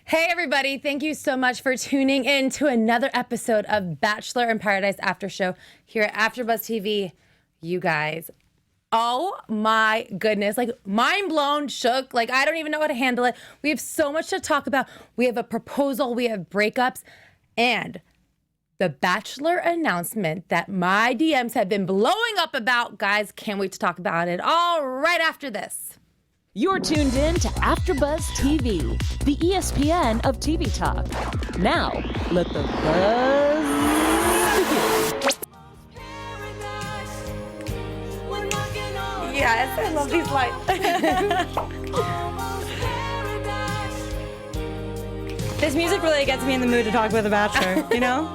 Hey everybody, thank you so much for tuning in to another episode of Bachelor in Paradise After Show here at AfterBuzz TV. You guys, oh my goodness, like mind blown, shook, like I don't even know how to handle it. We have so much to talk about. We have a proposal, we have breakups, and the Bachelor announcement that my DMs have been blowing up about. Guys, can't wait to talk about it all right after this. You're tuned in to AfterBuzz TV, the ESPN of TV talk. Now, let the buzz begin. Yes, I love these lines. This music really gets me in the mood to talk about The Bachelor, you know?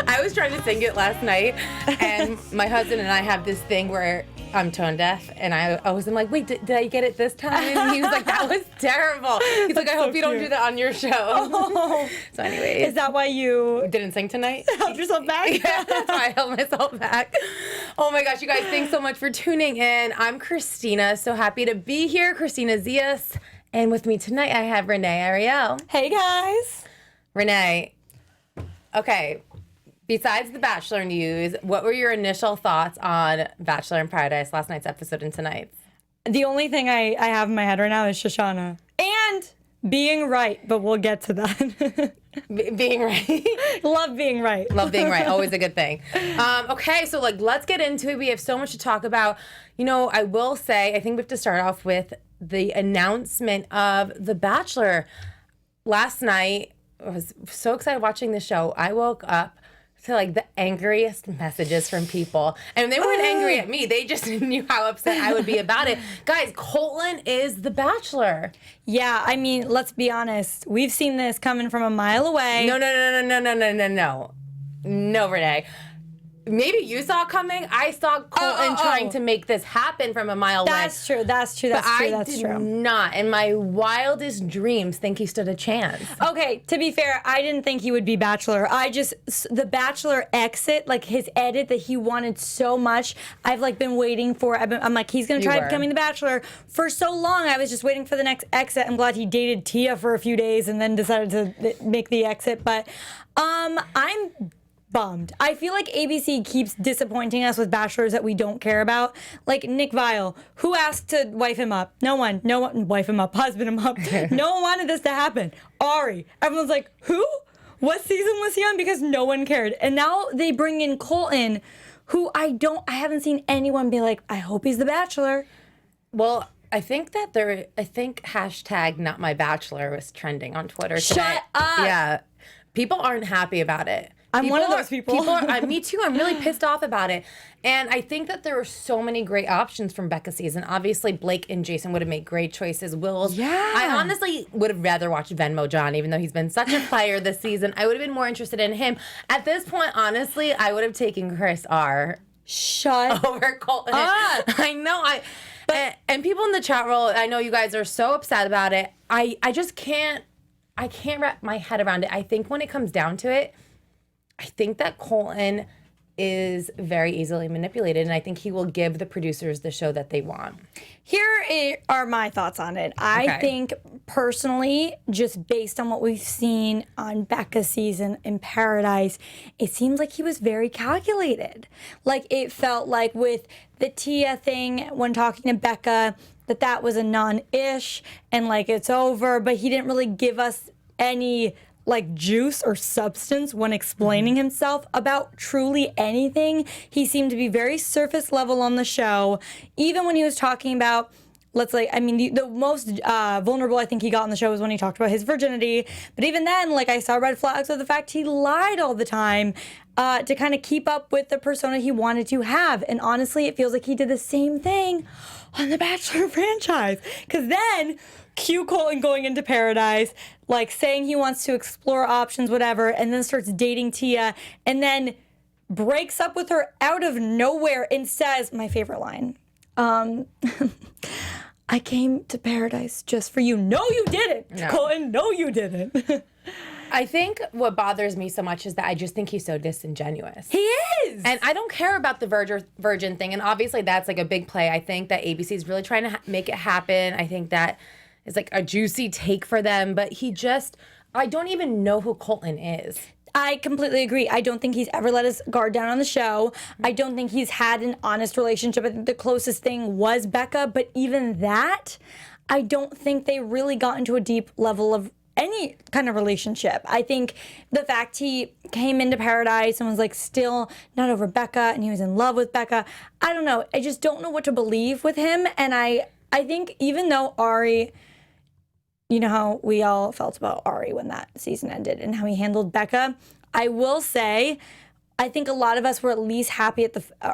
I was trying to sing it last night, and my husband and I have this thing where I'm tone deaf, and I was like, wait, did I get it this time? And he was like, that was terrible. He's like, I hope you don't do that on your show. Oh. So anyways. Is that why you didn't sing tonight? Held yourself back? Yeah, that's why I held myself back. Oh my gosh, you guys, thanks so much for tuning in. I'm Kristina, so happy to be here. Kristina Zias. And with me tonight, I have Renee Ariel. Hey guys. Renee, okay, besides the Bachelor news, what were your initial thoughts on Bachelor in Paradise, last night's episode and tonight's? The only thing I have in my head right now is Shushanna. And being right, but we'll get to that. Being right. Love being right. Love being right. Always a good thing. Okay, so let's get into it. We have so much to talk about. You know, I will say, I think we have to start off with the announcement of The Bachelor. Last night, I was so excited watching the show. I woke up to the angriest messages from people. And they weren't angry at me. They just knew how upset I would be about it. Guys, Colton is the Bachelor. Yeah, I mean, let's be honest. We've seen this coming from a mile away. No, Renee. Maybe you saw it coming. I saw Colton trying to make this happen from a mile away. That's true. But I did not, in my wildest dreams, think he stood a chance. Okay, to be fair, I didn't think he would be Bachelor. The Bachelor exit, his edit that he wanted so much, I've been waiting for. I'm like, he's going to try becoming the Bachelor for so long. I was just waiting for the next exit. I'm glad he dated Tia for a few days and then decided to make the exit. But I'm bummed. I feel like ABC keeps disappointing us with bachelors that we don't care about. Like Nick Viall, who asked to wife him up? No one. Wife him up, husband him up. No one wanted this to happen. Ari. Everyone's like, who? What season was he on? Because no one cared. And now they bring in Colton, who I haven't seen anyone be like, I hope he's the Bachelor. Well, I think hashtag not my Bachelor was trending on Twitter today. Shut up. Yeah. People aren't happy about it. I'm one of those people. Me too. I'm really pissed off about it. And I think that there were so many great options from Becca's season. Obviously, Blake and Jason would have made great choices. I honestly would have rather watched Venmo John, even though he's been such a player this season. I would have been more interested in him. At this point, honestly, I would have taken Chris R. Over Colton. I know. And people in the chat room, I know you guys are so upset about it. I just can't wrap my head around it. I think when it comes down to it, I think that Colton is very easily manipulated, and I think he will give the producers the show that they want. Here are my thoughts on it. I think, personally, just based on what we've seen on Becca's season in Paradise, it seems like he was very calculated. It felt like with the Tia thing, when talking to Becca, that was a non-ish, and it's over, but he didn't really give us any juice or substance when explaining himself about truly anything. He seemed to be very surface level on the show. Even when he was talking about, the most vulnerable I think he got on the show was when he talked about his virginity. But even then, I saw red flags of the fact he lied all the time to kind of keep up with the persona he wanted to have. And honestly, it feels like he did the same thing on the Bachelor franchise. Because then, cue Colton going into Paradise, saying he wants to explore options, whatever, and then starts dating Tia, and then breaks up with her out of nowhere and says, my favorite line, I came to Paradise just for you. No, you didn't, no. Colton. No, you didn't. I think what bothers me so much is that I just think he's so disingenuous. He is! And I don't care about the virgin thing, and obviously that's a big play. I think that ABC is really trying to make it happen. I think that is a juicy take for them, but he just I don't even know who Colton is. I completely agree. I don't think he's ever let his guard down on the show. I don't think he's had an honest relationship. I think the closest thing was Becca, but even that, I don't think they really got into a deep level of any kind of relationship. I think the fact he came into Paradise and was like still not over Becca and he was in love with Becca, I don't know. I just don't know what to believe with him. And I think even though Ari, you know how we all felt about Ari when that season ended and how he handled Becca, I will say, I think a lot of us were at least happy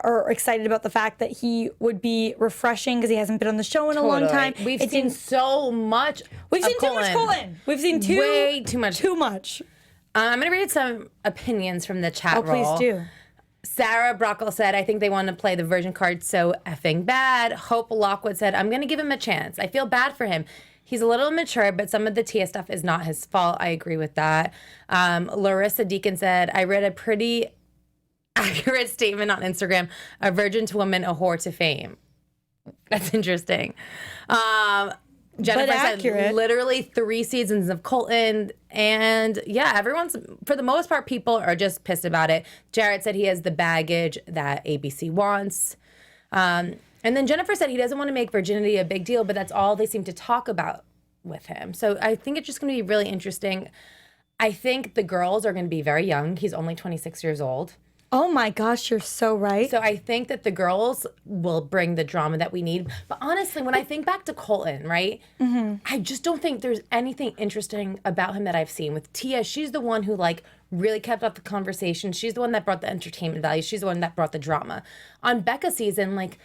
or excited about the fact that he would be refreshing because he hasn't been on the show in a long time. We've seen so much. We've seen too much Colton. We've seen way too much. Too much. I'm going to read some opinions from the chat roll. Oh, please do. Sarah Brockle said, I think they want to play the virgin card so effing bad. Hope Lockwood said, I'm going to give him a chance. I feel bad for him. He's a little immature, but some of the Tia stuff is not his fault. I agree with that. Larissa Deacon said, I read a pretty accurate statement on Instagram, a virgin to woman, a whore to fame. That's interesting. Jennifer said, literally 3 seasons of Colton. And yeah, everyone's, for the most part, people are just pissed about it. Jared said he has the baggage that ABC wants. And then Jennifer said he doesn't want to make virginity a big deal, but that's all they seem to talk about with him. So I think it's just going to be really interesting. I think the girls are going to be very young. He's only 26 years old. Oh my gosh, you're so right. So I think that the girls will bring the drama that we need. But honestly, when I think back to Colton, right, I just don't think there's anything interesting about him that I've seen. With Tia, she's the one who like really kept up the conversation. She's the one that brought the entertainment value. She's the one that brought the drama. On Becca's season, like,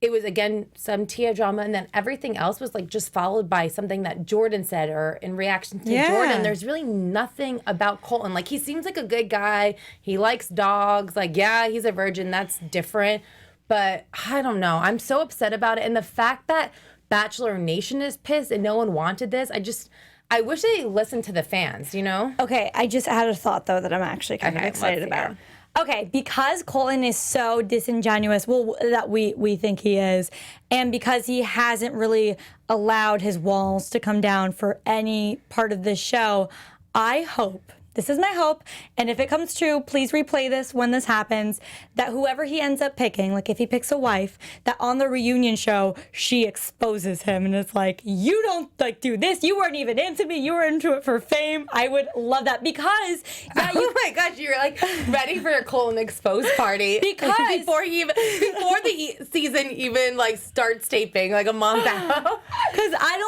it was, again, some Tia drama, and then everything else was, like, just followed by something that Jordan said or in reaction to Jordan. There's really nothing about Colton. Like, he seems like a good guy. He likes dogs. Like, yeah, he's a virgin. That's different. But I don't know. I'm so upset about it. And the fact that Bachelor Nation is pissed and no one wanted this, I wish they listened to the fans, you know? Okay, I just had a thought, though, that I'm actually kind of excited about. Okay, because Colton is so disingenuous, well, that we think he is, and because he hasn't really allowed his walls to come down for any part of this show, I hope, this is my hope, and if it comes true, please replay this when this happens, that whoever he ends up picking, like if he picks a wife, that on the reunion show, she exposes him and it's like, you don't like do this, you weren't even into me, you were into it for fame. I would love that because, oh my gosh, you're like ready for a Colton exposed party. Because before the season even like starts taping, like a month out. Because I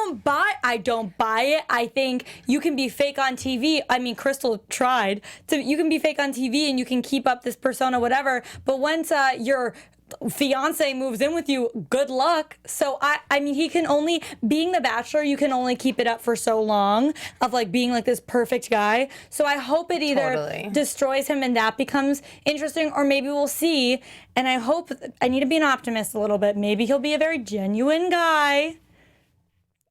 don't buy it. I think you can be fake on TV. I mean, Krystal tried to. You can be fake on TV and you can keep up this persona, whatever. But once your fiance moves in with you, good luck. So I mean, he can only, being the Bachelor, you can only keep it up for so long of like being like this perfect guy. So I hope it either destroys him and that becomes interesting, or maybe we'll see. And I hope, I need to be an optimist a little bit. Maybe he'll be a very genuine guy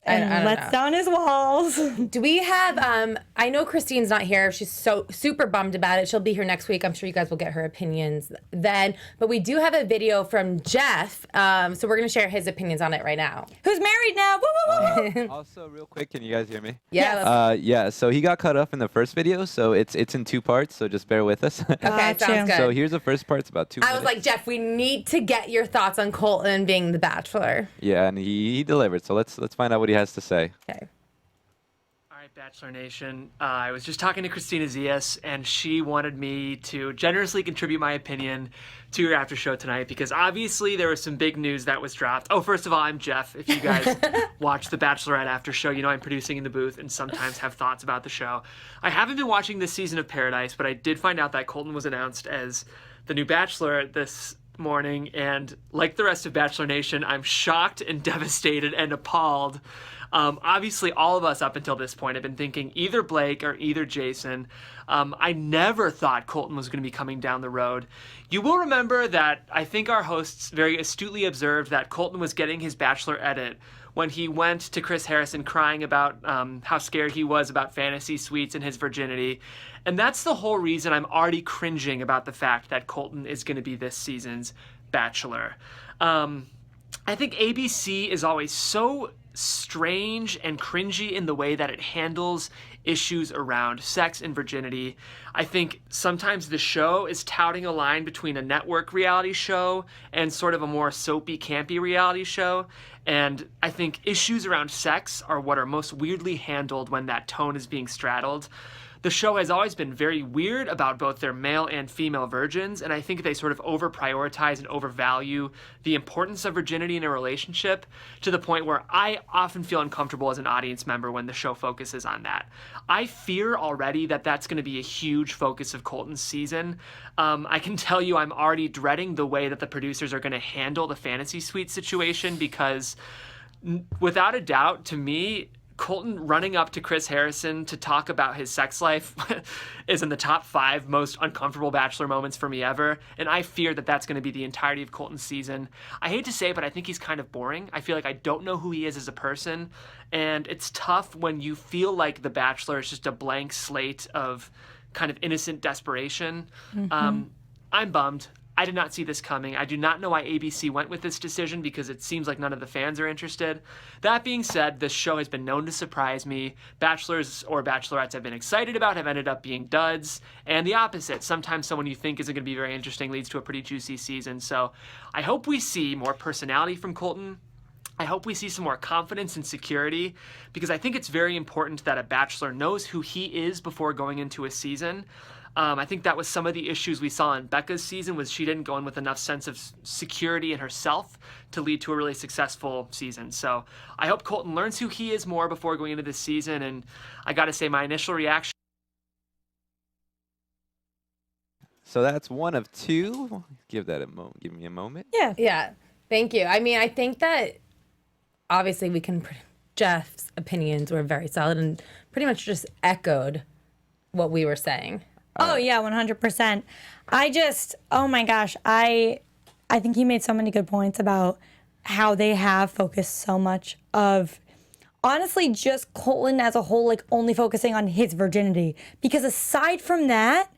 and lets down his walls. Do we have, I know Christine's not here. She's so super bummed about it. She'll be here next week. I'm sure you guys will get her opinions then. But we do have a video from Jeff. So we're going to share his opinions on it right now. Who's married now? Woo, woo, woo. Also, real quick, can you guys hear me? Yeah. Yeah, so he got cut off in the first video, so it's in 2 parts, so just bear with us. Okay, sounds good. So here's the first part. It's about 2 minutes. I was like, Jeff, we need to get your thoughts on Colton being the Bachelor. Yeah, and he delivered, so let's find out what he has to say. Okay. All right, Bachelor Nation. I was just talking to Kristina Zias, and she wanted me to generously contribute my opinion to your after show tonight because obviously there was some big news that was dropped. Oh, first of all, I'm Jeff. If you guys watch the Bachelorette after show, you know I'm producing in the booth and sometimes have thoughts about the show. I haven't been watching this season of Paradise, but I did find out that Colton was announced as the new Bachelor this morning, and like the rest of Bachelor Nation, I'm shocked and devastated and appalled. Obviously, all of us up until this point have been thinking either Blake or either Jason. I never thought Colton was going to be coming down the road. You will remember that I think our hosts very astutely observed that Colton was getting his Bachelor edit when he went to Chris Harrison crying about how scared he was about fantasy suites and his virginity. And that's the whole reason I'm already cringing about the fact that Colton is going to be this season's Bachelor. I think ABC is always so strange and cringy in the way that it handles issues around sex and virginity. I think sometimes the show is touting a line between a network reality show and sort of a more soapy, campy reality show. And I think issues around sex are what are most weirdly handled when that tone is being straddled. The show has always been very weird about both their male and female virgins, and I think they sort of over-prioritize and overvalue the importance of virginity in a relationship to the point where I often feel uncomfortable as an audience member when the show focuses on that. I fear already that that's going to be a huge focus of Colton's season. I can tell you I'm already dreading the way that the producers are going to handle the fantasy suite situation because without a doubt, to me, Colton running up to Chris Harrison to talk about his sex life is in the top 5 most uncomfortable Bachelor moments for me ever, and I fear that that's going to be the entirety of Colton's season. I hate to say it, but I think he's kind of boring. I feel like I don't know who he is as a person, and it's tough when you feel like The Bachelor is just a blank slate of kind of innocent desperation. I'm bummed. I did not see this coming. I do not know why ABC went with this decision because it seems like none of the fans are interested. That being said, this show has been known to surprise me. Bachelors or bachelorettes I've been excited about have ended up being duds. And the opposite. Sometimes someone you think isn't going to be very interesting leads to a pretty juicy season. So I hope we see more personality from Colton. I hope we see some more confidence and security because I think it's very important that a bachelor knows who he is before going into a season. I think that was some of the issues we saw in Becca's season was she didn't go in with enough sense of security in herself to lead to a really successful season. So I hope Colton learns who he is more before going into this season. And I got to say my initial reaction. So that's one of 2. Give that a moment. Give me a moment. Yeah. Thank you. I mean, I think that obviously Jeff's opinions were very solid and pretty much just echoed what we were saying. Oh, yeah, 100%. Oh my gosh, I think he made so many good points about how they have focused so much of, honestly, just Colton as a whole, like only focusing on his virginity. Because aside from that,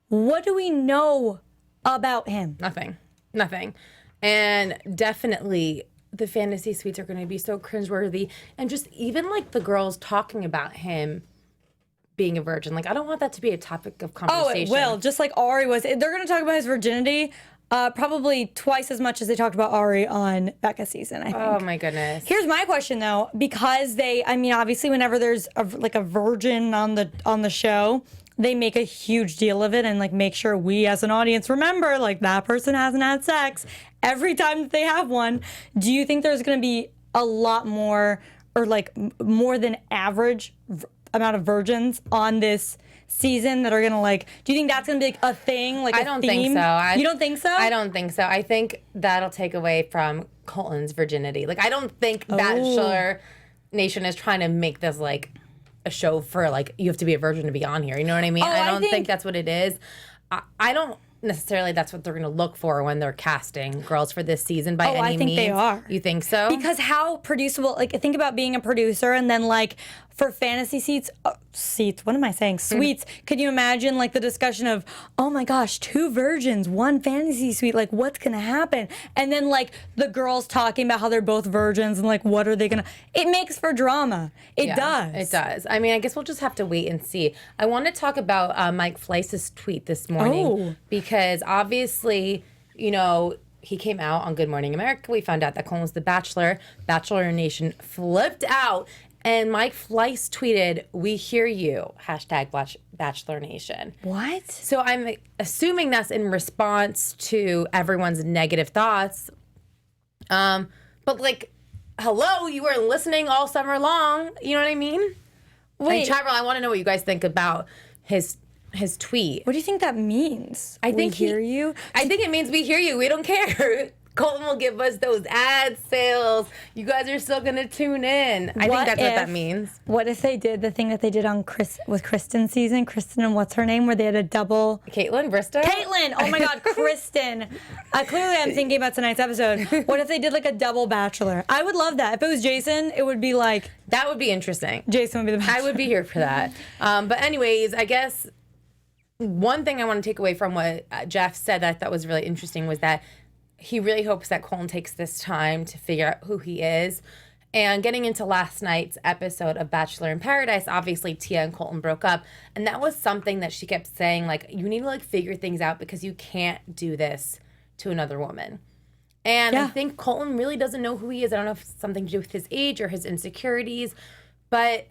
what do we know about him? Nothing. And definitely the fantasy suites are going to be so cringeworthy. And just even like the girls talking about him being a virgin. Like, I don't want that to be a topic of conversation. Oh, it will. Just like Ari was. They're going to talk about his virginity probably twice as much as they talked about Ari on Becca's season, I think. Oh, my goodness. Here's my question, though. Because obviously, whenever there's a virgin on the show, they make a huge deal of it and, like, make sure we as an audience remember, like, that person hasn't had sex every time that they have one. Do you think there's going to be a lot more or, like, more than average amount of virgins on this season that are gonna like? Do you think that's gonna be like a thing? Like, I don't think so. You don't think so? I don't think so. I think that'll take away from Colton's virginity. Like, I don't think Bachelor Nation is trying to make this like a show for like you have to be a virgin to be on here. You know what I mean? I don't think that's what it is. I don't necessarily that's what they're going to look for when they're casting girls for this season by any means. I think they are. You think so? Because how producible, like, think about being a producer and then, like, for fantasy what am I saying? Suites. Could you imagine, like, the discussion of, oh my gosh, 2 virgins, 1 fantasy suite, like, what's going to happen? And then, like, the girls talking about how they're both virgins and, like, what are they going to... It makes for drama. It does. It does. I mean, I guess we'll just have to wait and see. I want to talk about Mike Fleiss's tweet this morning because obviously, you know, he came out on Good Morning America. We found out that Colton was the Bachelor. Bachelor Nation flipped out. And Mike Fleiss tweeted, "We hear you," hashtag Bachelor Nation. What? So I'm assuming that's in response to everyone's negative thoughts. But like, hello, you were listening all summer long. You know what I mean? Wait, Trevor, I want to know what you guys think about his tweet. What do you think that means? I think we hear you. I think it means we hear you. We don't care. Colton will give us those ad sales. You guys are still gonna tune in. I think that's what that means. What if they did the thing that they did on Kristen season? Kristen and what's her name? Where they had a double. Caitlin Bristow? Caitlin! Oh my God, Kristen. Clearly I'm thinking about tonight's episode. What if they did like a double Bachelor? I would love that. If it was Jason, it would be like. That would be interesting. Jason would be the Bachelor. I would be here for that. But anyways, I guess one thing I want to take away from what Jeff said that I thought was really interesting was that he really hopes that Colton takes this time to figure out who he is. And getting into last night's episode of Bachelor in Paradise, obviously Tia and Colton broke up. And that was something that she kept saying, like, you need to, like, figure things out because you can't do this to another woman. And I think Colton really doesn't know who he is. I don't know if it's something to do with his age or his insecurities. But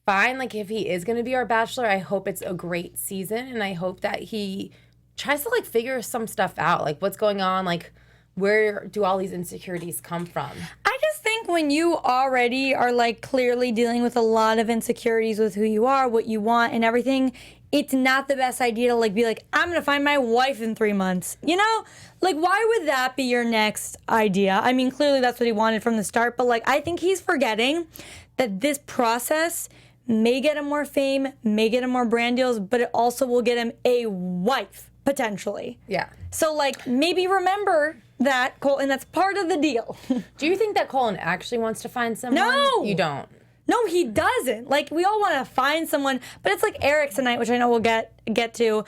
fine, like, if he is going to be our Bachelor, I hope it's a great season. And I hope that he tries to, like, figure some stuff out. Like, what's going on? Like, where do all these insecurities come from? I just think when you already are, like, clearly dealing with a lot of insecurities with who you are, what you want, and everything, it's not the best idea to, like, be like, I'm going to find my wife in 3 months. You know? Like, why would that be your next idea? I mean, clearly that's what he wanted from the start, but, like, I think he's forgetting that this process may get him more fame, may get him more brand deals, but it also will get him a wife, potentially. Yeah. So, like, maybe remember that, Colton, that's part of the deal. Do you think that Colton actually wants to find someone? No! You don't? No, he doesn't. Like, we all want to find someone, but it's like Eric tonight, which I know we'll get to.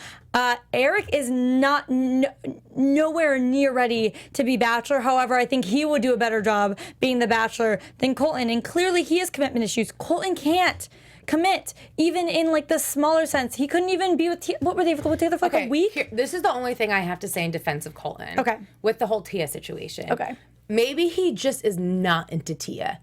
Eric is not nowhere near ready to be Bachelor. However, I think he would do a better job being the Bachelor than Colton. And clearly he has commitment issues. Colton can't commit, even in, like, the smaller sense. He couldn't even be with Tia. What were they together for, like, a week? This is the only thing I have to say in defense of Colton. Okay. With the whole Tia situation. Okay. Maybe he just is not into Tia.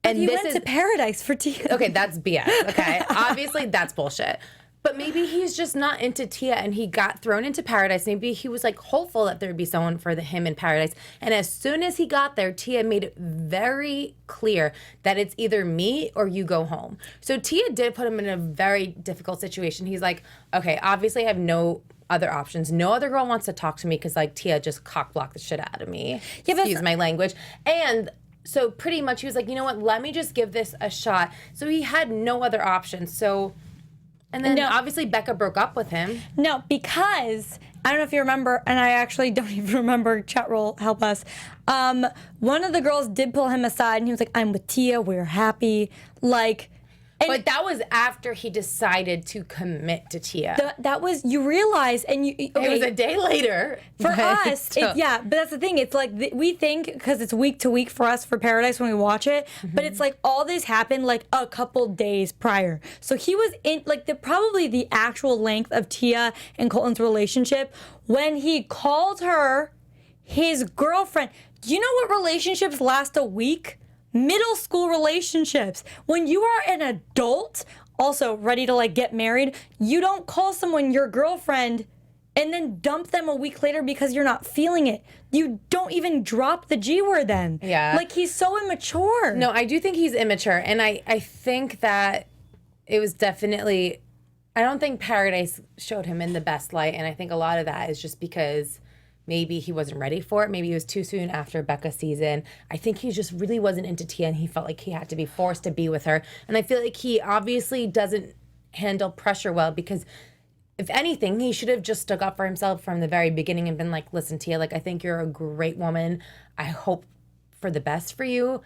And he went to Paradise for Tia. Okay, that's BS. Okay. Obviously, that's bullshit. But maybe he's just not into Tia and he got thrown into Paradise. Maybe he was, like, hopeful that there would be someone for him in Paradise. And as soon as he got there, Tia made it very clear that it's either me or you go home. So Tia did put him in a very difficult situation. He's like, okay, obviously I have no other options. No other girl wants to talk to me because, like, Tia just cock-blocked the shit out of me. Yeah, excuse my language. And so pretty much he was like, you know what, let me just give this a shot. So he had no other options. So, and then obviously Becca broke up with him. No, because, I don't know if you remember, and I actually don't even remember, chat roll, help us. One of the girls did pull him aside and he was like, I'm with Tia, we're happy. Like, but that was after he decided to commit to Tia. That was, you realize, and you... Okay, it was a day later. For us, but that's the thing. It's like, we think, because it's week to week for us for Paradise when we watch it, but it's like all this happened like a couple days prior. So he was in, like, probably the actual length of Tia and Colton's relationship when he called her his girlfriend. Do you know what relationships last a week? Middle school relationships. When you are an adult, also ready to, like, get married, you don't call someone your girlfriend and then dump them a week later because you're not feeling it. You don't even drop the G word then. Yeah. Like, he's so immature. No, I do think he's immature. And I think that it was definitely, I don't think Paradise showed him in the best light. And I think a lot of that is just because maybe he wasn't ready for it. Maybe it was too soon after Becca's season. I think he just really wasn't into Tia and he felt like he had to be forced to be with her. And I feel like he obviously doesn't handle pressure well because if anything, he should have just stuck up for himself from the very beginning and been like, listen, Tia, like, I think you're a great woman. I hope for the best for you.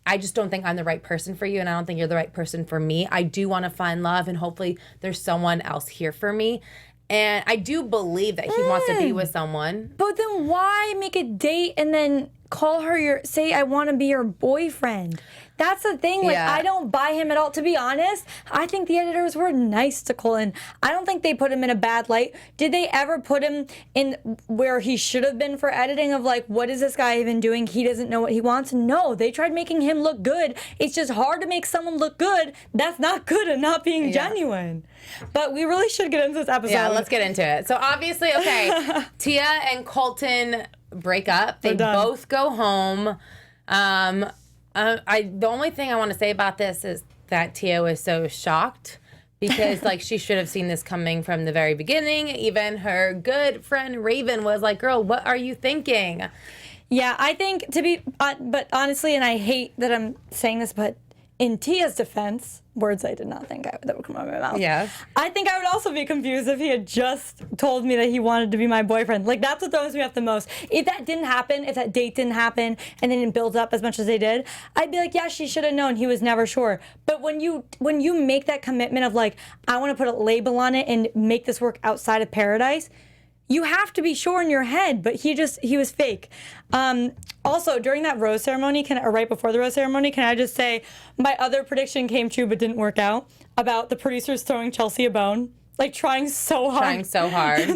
I just don't think I'm the right person for you and I don't think you're the right person for me. I do want to find love and hopefully there's someone else here for me. And I do believe that he wants to be with someone. But then why make a date and then call her say I want to be your boyfriend? That's the thing. Like, I don't buy him at all. To be honest, I think the editors were nice to Colton. I don't think they put him in a bad light. Did they ever put him in where he should have been for editing of, like, what is this guy even doing? He doesn't know what he wants. No, they tried making him look good. It's just hard to make someone look good that's not good and not being genuine. But we really should get into this episode. Yeah, let's get into it. So obviously, okay, Tia and Colton break up. They both go home. The only thing I want to say about this is that Tia was so shocked because, like, she should have seen this coming from the very beginning. Even her good friend Raven was like, girl, what are you thinking? Yeah, I think but honestly, and I hate that I'm saying this, but in Tia's defense, words I did not think that would come out of my mouth. Yes. I think I would also be confused if he had just told me that he wanted to be my boyfriend. Like, that's what throws me off the most. If that didn't happen, if that date didn't happen, and they didn't build up as much as they did, I'd be like, yeah, she should have known. He was never sure. But when you make that commitment of, like, I want to put a label on it and make this work outside of Paradise, you have to be sure in your head, but he was fake. Also, during that rose ceremony, or right before the rose ceremony, can I just say my other prediction came true but didn't work out about the producers throwing Chelsea a bone? Like trying so hard.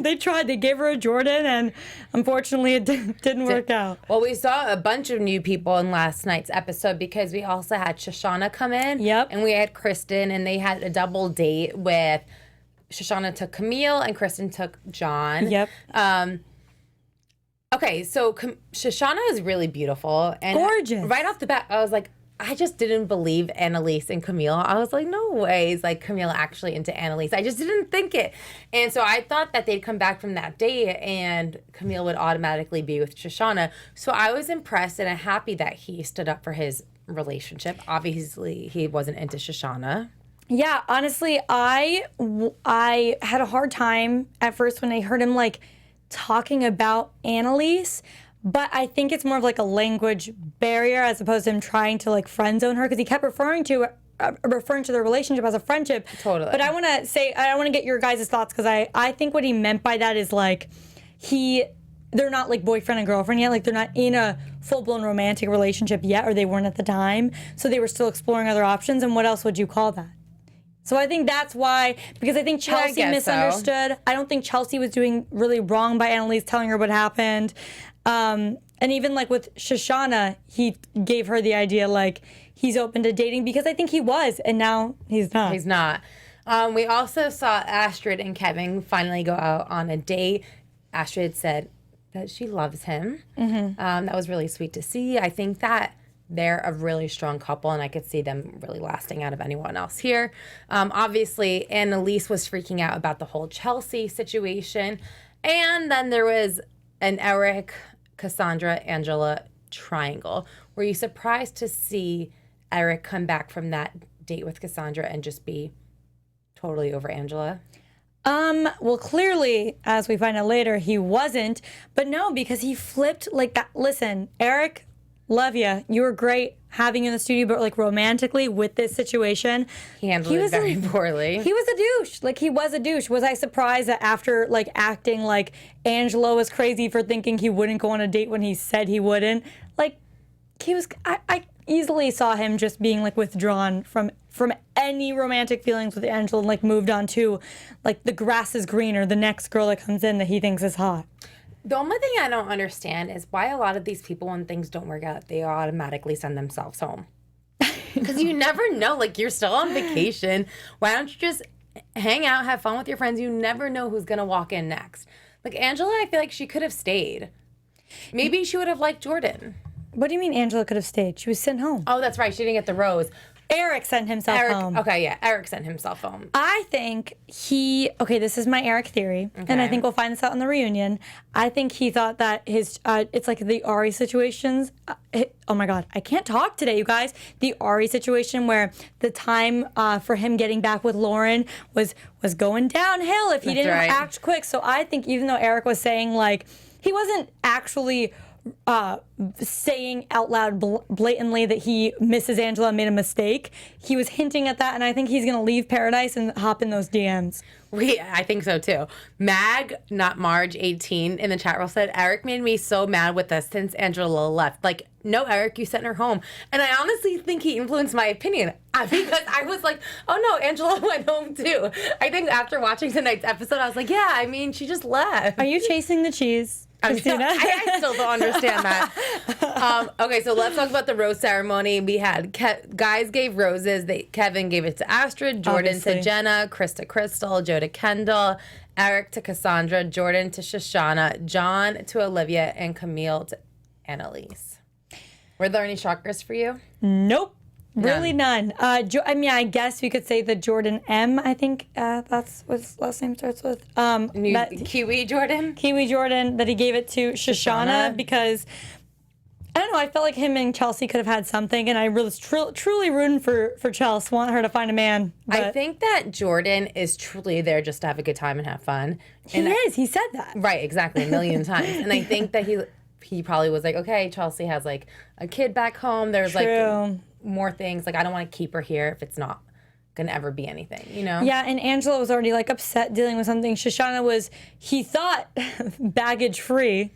They tried. They gave her a Jordan, and unfortunately, it didn't work out. Well, we saw a bunch of new people in last night's episode because we also had Shushanna come in. Yep. And we had Kristen, and they had a double date with Shushanna took Camille and Kristen took John. Yep. Okay, so Shushanna is really beautiful and gorgeous. Right off the bat, I was like, I just didn't believe Annalise and Camille. I was like, no way is like Camille actually into Annalise. I just didn't think it. And so I thought that they'd come back from that date and Camille would automatically be with Shushanna. So I was impressed and happy that he stood up for his relationship. Obviously, he wasn't into Shushanna. Yeah, honestly, I had a hard time at first when I heard him like talking about Annalise. But I think it's more of like a language barrier as opposed to him trying to like friend zone her because he kept referring to their relationship as a friendship. Totally. But I want to get your guys' thoughts because I think what he meant by that is like they're not like boyfriend and girlfriend yet. Like they're not in a full-blown romantic relationship yet, or they weren't at the time. So they were still exploring other options. And what else would you call that? So I think that's why, because I think Chelsea misunderstood. So. I don't think Chelsea was doing really wrong by Annalise telling her what happened. And even like with Shushanna, he gave her the idea like he's open to dating because I think he was, and now he's not. He's not. We also saw Astrid and Kevin finally go out on a date. Astrid said that she loves him. Mm-hmm. That was really sweet to see. I think that they're a really strong couple, and I could see them really lasting out of anyone else here. Obviously, Annalise was freaking out about the whole Chelsea situation. And then there was an Eric, Cassandra, Angela triangle. Were you surprised to see Eric come back from that date with Cassandra and just be totally over Angela? Well, clearly, as we find out later, he wasn't. But no, because he flipped like that. Listen, Eric, love you. You were great having you in the studio, but like romantically with this situation, he handled it very poorly. He was a douche. Like he was a douche. Was I surprised that after like acting like Angela was crazy for thinking he wouldn't go on a date when he said he wouldn't? Like he was. I easily saw him just being like withdrawn from any romantic feelings with Angela and like moved on to like the grass is greener, the next girl that comes in that he thinks is hot. The only thing I don't understand is why a lot of these people, when things don't work out, they automatically send themselves home. Because you never know. Like, you're still on vacation. Why don't you just hang out, have fun with your friends? You never know who's going to walk in next. Like, Angela, I feel like she could have stayed. Maybe she would have liked Jordan. What do you mean Angela could have stayed? She was sent home. Oh, that's right. She didn't get the rose. Eric sent himself home. Okay, yeah. Eric sent himself home. I think this is my Eric theory, and I think we'll find this out in the reunion. I think he thought that it's like the Ari situations. Oh my God, I can't talk today, you guys. The Ari situation where the time for him getting back with Lauren was going downhill if he didn't act quick. So I think even though Eric was saying like, he wasn't actually saying out loud blatantly that he misses Angela and made a mistake. He was hinting at that, and I think he's going to leave Paradise and hop in those DMs. I think so too. Mag, not Marge, 18, in the chat room said, Eric made me so mad with us since Angela left. Like, no, Eric, you sent her home. And I honestly think he influenced my opinion because I was like, oh no, Angela went home too. I think after watching tonight's episode, I was like, yeah, I mean, she just left. Are you chasing the cheese? Kristina? I still don't understand that. Okay, so let's talk about the rose ceremony. We had guys gave roses. Kevin gave it to Astrid, Jordan to Jenna, Chris to Krystal, Joe to Kendall, Eric to Cassandra, Jordan to Shushanna, John to Olivia, and Camille to Annalise. Were there any shockers for you? Nope. Really none. I guess we could say the Jordan M. I think that's what his last name starts with. Kiwi Jordan? Kiwi Jordan, that he gave it to Shushanna because, I don't know, I felt like him and Chelsea could have had something, and I was truly rooting for Chelsea, want her to find a man. But I think that Jordan is truly there just to have a good time and have fun. He is. He said that. Right, exactly, a million times. And I think that he probably was like, okay, Chelsea has like a kid back home. There's like more things. Like, I don't want to keep her here if it's not gonna ever be anything, you know? Yeah, and Angela was already like upset dealing with something. Shushanna was, he thought, baggage free,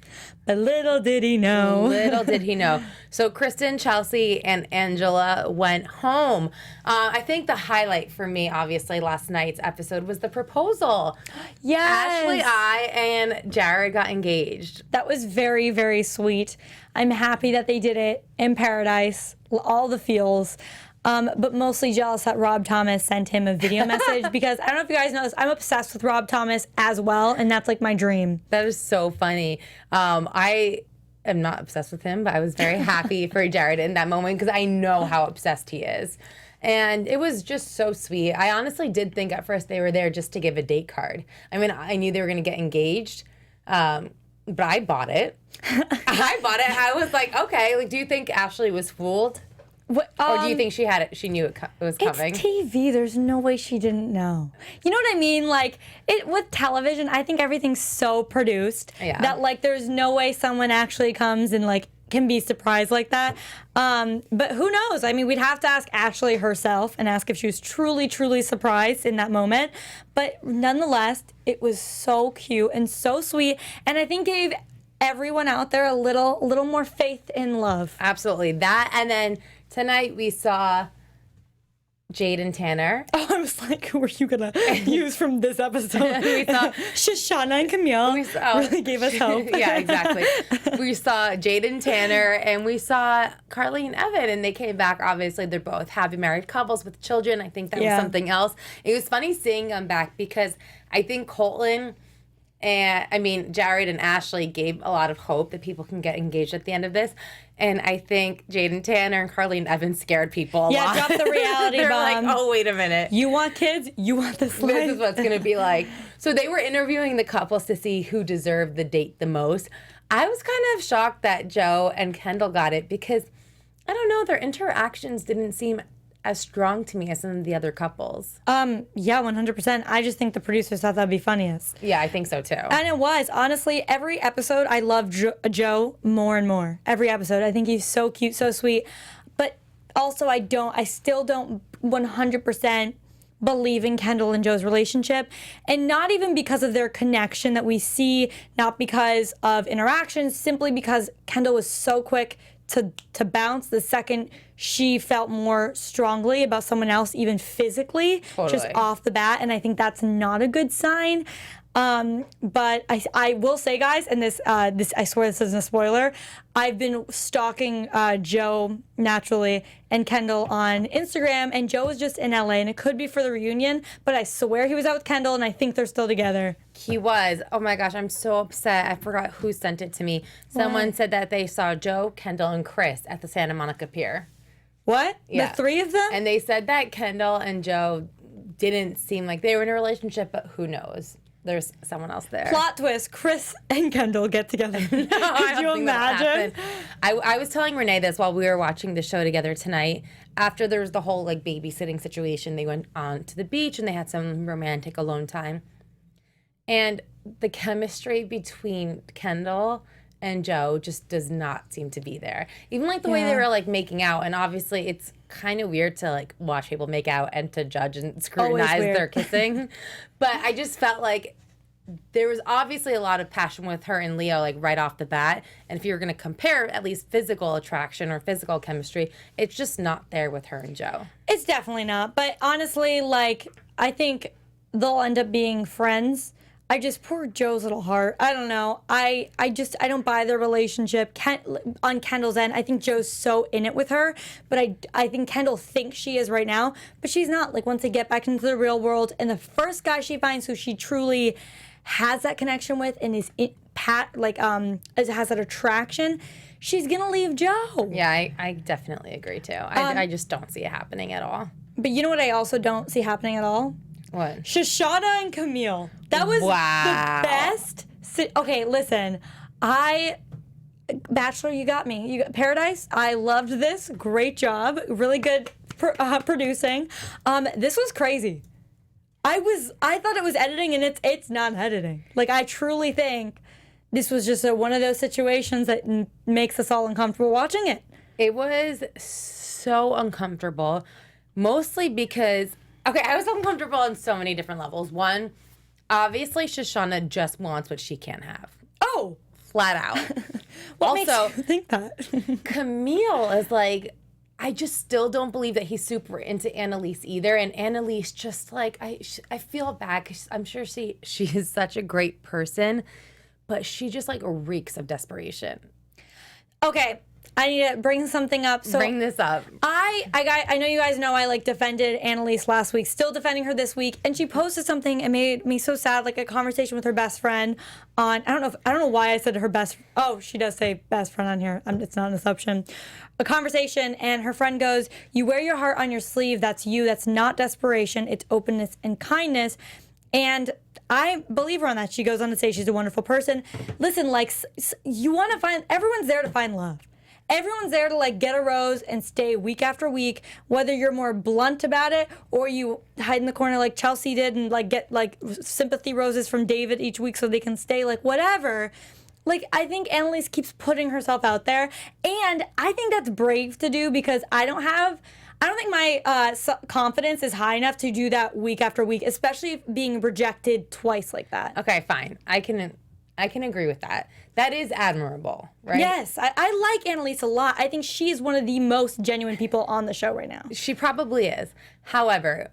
but little did he know. Little did he know. So Kristen, Chelsea, and Angela went home. I think the highlight for me, obviously, last night's episode was the proposal. Yes. Ashley, I, and Jared got engaged. That was very, very sweet. I'm happy that they did it in paradise, all the feels. But mostly jealous that Rob Thomas sent him a video message because I don't know if you guys know this, I'm obsessed with Rob Thomas as well, and that's like my dream. That is so funny. I am not obsessed with him, but I was very happy for Jared in that moment because I know how obsessed he is. And it was just so sweet. I honestly did think at first they were there just to give a date card. I mean, I knew they were going to get engaged, but I bought it. I was like, okay, like, do you think Ashley was fooled? What, Or do you think she had it? She knew it was coming. It's TV. There's no way she didn't know. You know what I mean? Like with television, I think everything's so produced that like there's no way someone actually comes and like can be surprised like that. But who knows? I mean, we'd have to ask Ashley herself and ask if she was truly, truly surprised in that moment. But nonetheless, it was so cute and so sweet, and I think gave everyone out there a little more faith in love. Absolutely. That, and then tonight we saw Jade and Tanner. Oh, I was like, who are you going to use from this episode? We saw Shushanna and Camille really gave us hope. Yeah, exactly. We saw Jade and Tanner, and we saw Carly and Evan, and they came back. Obviously, they're both happy married couples with children. I think that was something else. It was funny seeing them back because I think Colton and, Jared and Ashley gave a lot of hope that people can get engaged at the end of this. And I think Jade and Tanner and Carly and Evan scared people a lot. Yeah, drop the reality They're bomb. like, oh, wait a minute. You want kids? You want this life? This is what it's going to be like. So they were interviewing the couples to see who deserved the date the most. I was kind of shocked that Joe and Kendall got it because, I don't know, their interactions didn't seem as strong to me as some of the other couples. Yeah, 100%. I just think the producers thought that'd be funniest. Yeah, I think so too. And it was. Honestly, every episode, I love Joe more and more. Every episode. I think he's so cute, so sweet. But also, I still don't 100% believe in Kendall and Joe's relationship. And not even because of their connection that we see, not because of interactions, simply because Kendall was so quick to bounce the second she felt more strongly about someone else, even physically, just off the bat. And I think that's not a good sign. But I will say, guys, and this I swear this isn't a spoiler, I've been stalking Joe naturally and Kendall on Instagram, and Joe was just in LA, and it could be for the reunion, but I swear he was out with Kendall, and I think they're still together. He was. Oh my gosh, I'm so upset. I forgot who sent it to me. Someone said that they saw Joe, Kendall, and Chris at the Santa Monica Pier. What? Yeah. The three of them? And they said that Kendall and Joe didn't seem like they were in a relationship, but who knows? There's someone else there. Plot twist, Chris and Kendall get together. Could you imagine? I was telling Renee this while we were watching the show together tonight. After there was the whole like babysitting situation, they went on to the beach and they had some romantic alone time. And the chemistry between Kendall and Joe just does not seem to be there. Even like the way they were like making out, and obviously it's kind of weird to like watch people make out and to judge and scrutinize their kissing. But I just felt like there was obviously a lot of passion with her and Leo like right off the bat. And if you were going to compare at least physical attraction or physical chemistry, it's just not there with her and Joe. It's definitely not. But honestly, like, I think they'll end up being friends. Poor Joe's little heart. I don't know. I don't buy their relationship. On Kendall's end, I think Joe's so in it with her, but I think Kendall thinks she is right now, but she's not. Like, once they get back into the real world, and the first guy she finds who she truly has that connection with and has that attraction, she's gonna leave Joe. Yeah, I definitely agree too. I just don't see it happening at all. But you know what I also don't see happening at all? What? Shushanna and Camille. That was the best. Okay, listen. Bachelor, you got me. You got Paradise. I loved this. Great job. Really good producing. This was crazy. I thought it was editing, and it's not editing. Like, I truly think this was just one of those situations that makes us all uncomfortable watching it. It was so uncomfortable, mostly because Okay, I was uncomfortable on so many different levels. One, obviously, Shushanna just wants what she can't have. Oh, flat out. what also, makes you think that? Camille is like, I just still don't believe that he's super into Annalise either. And Annalise just like, I feel bad 'cause I'm sure she is such a great person, but she just like reeks of desperation. Okay, I need to bring something up. So bring this up. I know you guys know I like defended Annalise last week, still defending her this week, and she posted something and made me so sad, like a conversation with her best friend on, I don't know why I said her best, oh, she does say best friend on here. It's not an assumption. A conversation, and her friend goes, "You wear your heart on your sleeve, that's you, that's not desperation, it's openness and kindness." And I believe her on that. She goes on to say she's a wonderful person. Listen, like, you want to find, everyone's there to find love. Everyone's there to like get a rose and stay week after week, whether you're more blunt about it or you hide in the corner like Chelsea did and like get like sympathy roses from David each week so they can stay, like whatever. Like, I think Annalise keeps putting herself out there, and I think that's brave to do because I don't think my confidence is high enough to do that week after week, especially being rejected twice like that. Okay, fine. I can agree with that. That is admirable, right? Yes, I like Annalise a lot. I think she is one of the most genuine people on the show right now. She probably is. However,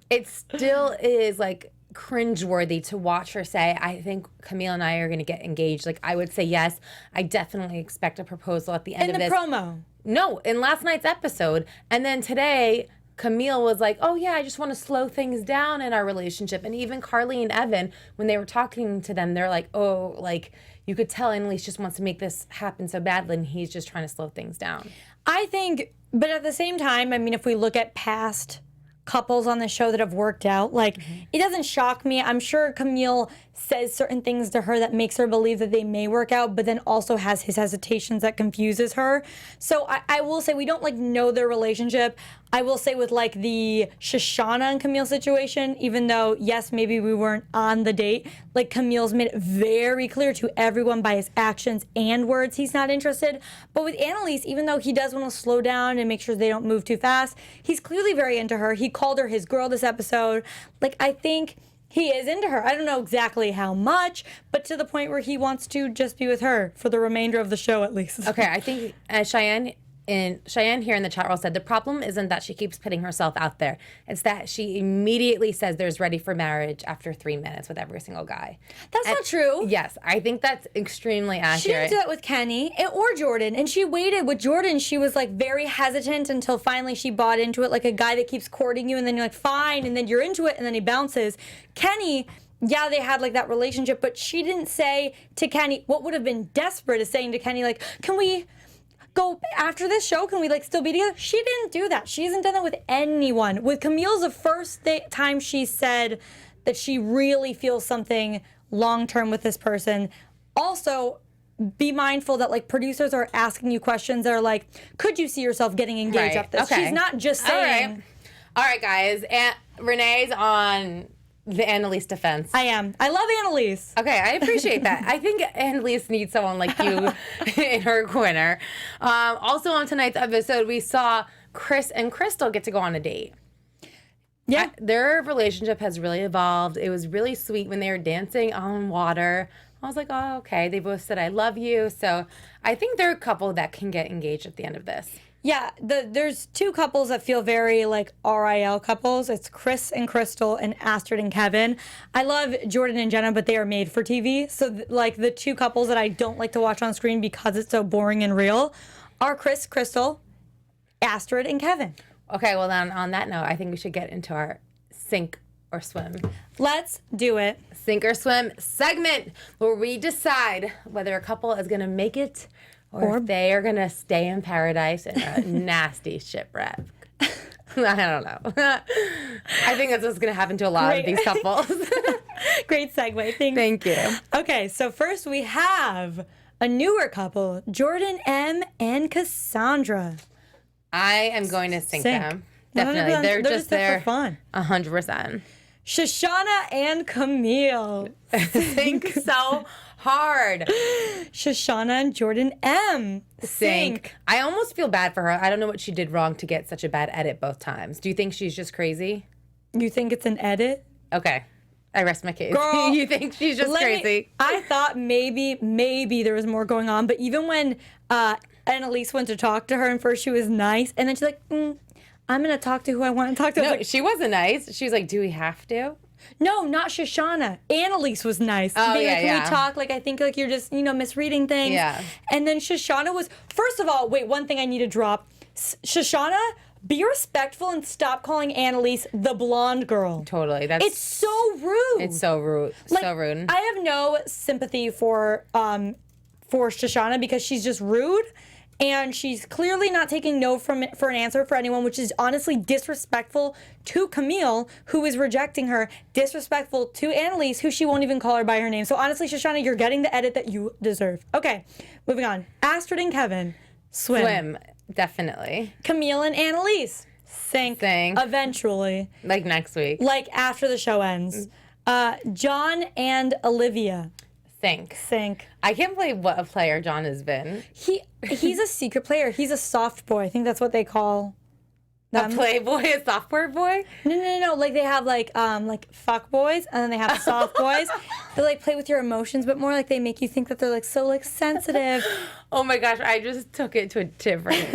it still is like cringeworthy to watch her say, I think Camille and I are going to get engaged. Like, I would say yes. I definitely expect a proposal at the end of this. In the promo. No, in last night's episode. And then today, Camille was like, oh yeah, I just want to slow things down in our relationship. And even Carly and Evan, when they were talking to them, they're like, oh, like, you could tell Annalise just wants to make this happen so badly, and he's just trying to slow things down. I think, but at the same time, I mean, if we look at past couples on the show that have worked out, like, it doesn't shock me. I'm sure Camille says certain things to her that makes her believe that they may work out, but then also has his hesitations that confuses her. So I will say we don't like know their relationship. I will say with like the Shushanna and Camille situation, even though yes, maybe we weren't on the date, like Camille's made it very clear to everyone by his actions and words he's not interested. But with Annalise, even though he does want to slow down and make sure they don't move too fast, he's clearly very into her. He called her his girl this episode. Like, I think he is into her. I don't know exactly how much, but to the point where he wants to just be with her for the remainder of the show at least. Okay, I think Cheyenne here in the chat room said the problem isn't that she keeps putting herself out there. It's that she immediately says there's ready for marriage after 3 minutes with every single guy. That's not true. Yes, I think that's extremely accurate. She didn't do that with Kenny or Jordan. And she waited. With Jordan, she was like very hesitant until finally she bought into it, like a guy that keeps courting you and then you're like, fine, and then you're into it and then he bounces. Kenny, yeah, they had like that relationship, but she didn't say to Kenny, what would have been desperate is saying to Kenny, like, can we go after this show? Can we like still be together? She didn't do that. She hasn't done that with anyone. With Camille's the first time she said that she really feels something long-term with this person. Also, be mindful that like producers are asking you questions that are like, could you see yourself getting engaged after this? Okay. She's not just saying. All right, guys. Renee's on the Annalise defense. I am. I love Annalise. Okay, I appreciate that. I think Annalise needs someone like you in her corner. Also on tonight's episode, we saw Chris and Krystal get to go on a date. Yeah. Their relationship has really evolved. It was really sweet when they were dancing on water. I was like, oh, okay. They both said, I love you. So I think they're a couple that can get engaged at the end of this. Yeah, there's two couples that feel very like RIL couples. It's Chris and Krystal and Astrid and Kevin. I love Jordan and Jenna, but they are made for TV. So like the two couples that I don't like to watch on screen because it's so boring and real are Chris, Krystal, Astrid, and Kevin. Okay, well then on that note, I think we should get into our sink or swim. Let's do it. Sink or swim segment where we decide whether a couple is going to make it or if they are going to stay in paradise in a nasty shipwreck. I don't know. I think that's what's going to happen to a lot of these couples. Great segue. Thank you. Okay, so first we have a newer couple, Jordan M. and Cassandra. I am going to sink them. Definitely. 100%. They're just there for fun. 100%. Shushanna and Camille. Sink so hard. Shushanna and Jordan M. Sink. I almost feel bad for her. I don't know what she did wrong to get such a bad edit both times. Do you think she's just crazy? You think it's an edit? Okay. I rest my case. Girl, you think she's just crazy? I thought maybe there was more going on, but even when Annalise went to talk to her, and first she was nice, and then she's like, I'm going to talk to who I want to talk to. No, like, she wasn't nice. She was like, do we have to? No, not Shushanna. Annalise was nice. Oh, Being yeah, like, yeah. Can we talk? Like, I think like you're just, misreading things. Yeah. And then Shushanna was, first of all, wait, one thing I need to drop. Shushanna, be respectful and stop calling Annalise the blonde girl. Totally. It's so rude. It's so rude. Like, so rude. I have no sympathy for Shushanna because she's just rude. And she's clearly not taking no for an answer for anyone, which is honestly disrespectful to Camille, who is rejecting her, disrespectful to Annalise, who she won't even call her by her name. So honestly, Shushanna, you're getting the edit that you deserve. Okay, moving on. Astrid and Kevin, swim. Definitely. Camille and Annalise, sink. Eventually. Like next week. Like after the show ends. John and Olivia, sink. I can't believe what a player John has been. He's a secret player. He's a soft boy. I think that's what they call them. A playboy, a software boy? No. Like they have like fuck boys, and then they have soft boys. They like play with your emotions, but more like they make you think that they're like so like sensitive. Oh my gosh, I just took it to a different.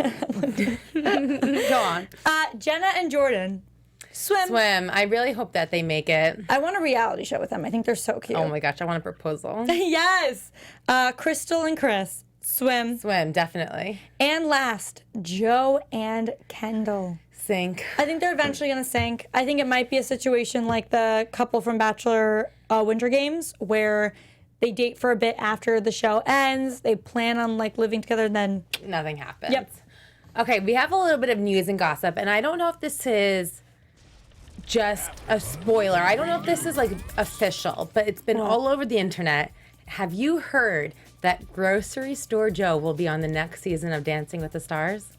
Go on. Jenna and Jordan, swim. I really hope that they make it. I want a reality show with them. I think they're so cute. Oh my gosh, I want a proposal. Yes. Krystal and Chris, swim. Definitely. And last, Joe and Kendall. Sink. I think they're eventually going to sink. I think it might be a situation like the couple from Bachelor Winter Games where they date for a bit after the show ends. They plan on like living together and then nothing happens. Yep. Okay, we have a little bit of news and gossip, and I don't know if this is just a spoiler. I don't know if this is like official, but it's been all over the internet. Have you heard that Grocery Store Joe will be on the next season of Dancing with the Stars?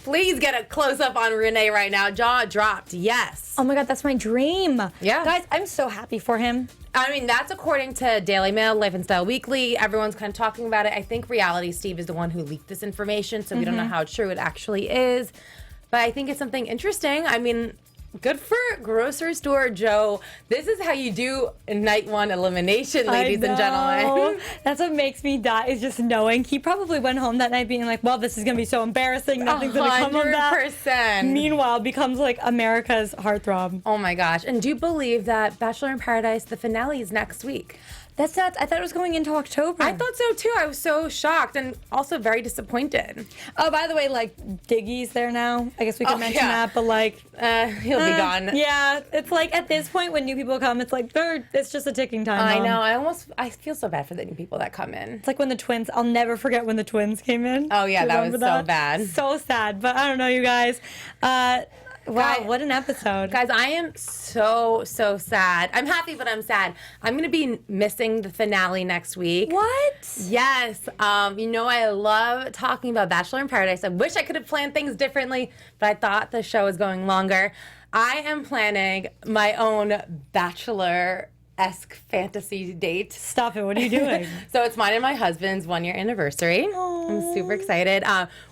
Please get a close-up on Renee right now. Jaw dropped, yes. Oh my God, that's my dream. Yeah. Guys, I'm so happy for him. I mean, that's according to Daily Mail, Life and Style Weekly. Everyone's kind of talking about it. I think Reality Steve is the one who leaked this information, so we don't know how true it actually is. But I think it's something interesting. I mean, good for Grocery Store Joe. This is how you do night one elimination, ladies and gentlemen. That's what makes me die, is just knowing he probably went home that night being like, well, this is going to be so embarrassing. Nothing's going to come of that. 100%. Meanwhile, becomes like America's heartthrob. Oh my gosh. And do you believe that Bachelor in Paradise, the finale is next week? That's nuts. I thought it was going into October. I thought so too. I was so shocked and also very disappointed. Oh, by the way, like Diggy's there now. I guess we can mention that, but like he'll be gone. Yeah, it's like at this point when new people come, it's like it's just a ticking time. I know. I feel so bad for the new people that come in. It's like when the twins. I'll never forget when the twins came in. Oh yeah, that was so bad. So sad. But I don't know, you guys. Wow, what an episode. Guys, I am so sad. I'm happy, but I'm sad. I'm going to be missing the finale next week. What? Yes. I love talking about Bachelor in Paradise. I wish I could have planned things differently, but I thought the show was going longer. I am planning my own Bachelor-esque fantasy date. Stop it. What are you doing? So it's mine and my husband's 1-year anniversary. Aww. I'm super excited.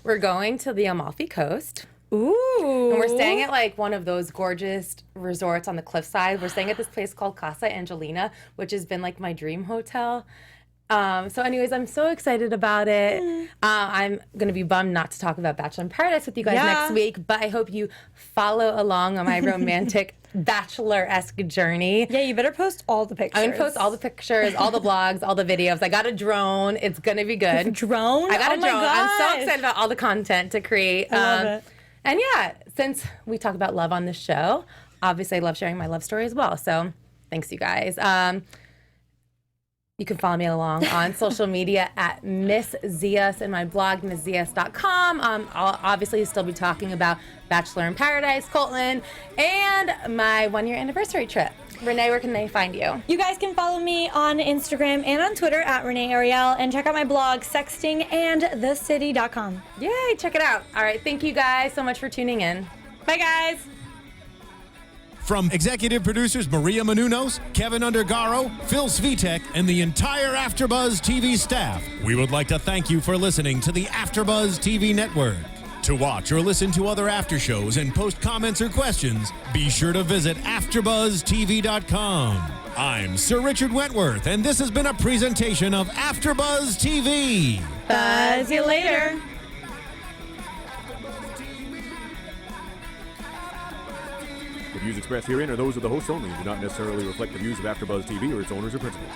We're going to the Amalfi Coast. Ooh. And we're staying at like one of those gorgeous resorts on the cliffside. We're staying at this place called Casa Angelina, which has been like my dream hotel. So anyways, I'm so excited about it. I'm going to be bummed not to talk about Bachelor in Paradise with you guys next week, but I hope you follow along on my romantic Bachelor-esque journey. Yeah, you better post all the pictures. I'm going to post all the pictures, all the vlogs, all the videos. I got a drone. It's going to be good. Drone? I got a drone. Gosh. I'm so excited about all the content to create. I love it. And yeah, since we talk about love on this show, obviously I love sharing my love story as well. So thanks, you guys. You can follow me along on social media at Miss Zias and my blog, MissZias.com. I'll obviously still be talking about Bachelor in Paradise, Colton, and my 1-year anniversary trip. Renee, where can they find you? You guys can follow me on Instagram and on Twitter at Renee Ariel, and check out my blog, sextingandthecity.com. Yay, check it out. All right, thank you guys so much for tuning in. Bye, guys. From executive producers Maria Menounos, Kevin Undergaro, Phil Svitek, and the entire AfterBuzz TV staff, we would like to thank you for listening to the AfterBuzz TV network. To watch or listen to other after shows and post comments or questions, be sure to visit AfterBuzzTV.com. I'm Sir Richard Wentworth, and this has been a presentation of AfterBuzz TV. Buzz you later. The views expressed herein are those of the hosts only and do not necessarily reflect the views of AfterBuzz TV or its owners or principals.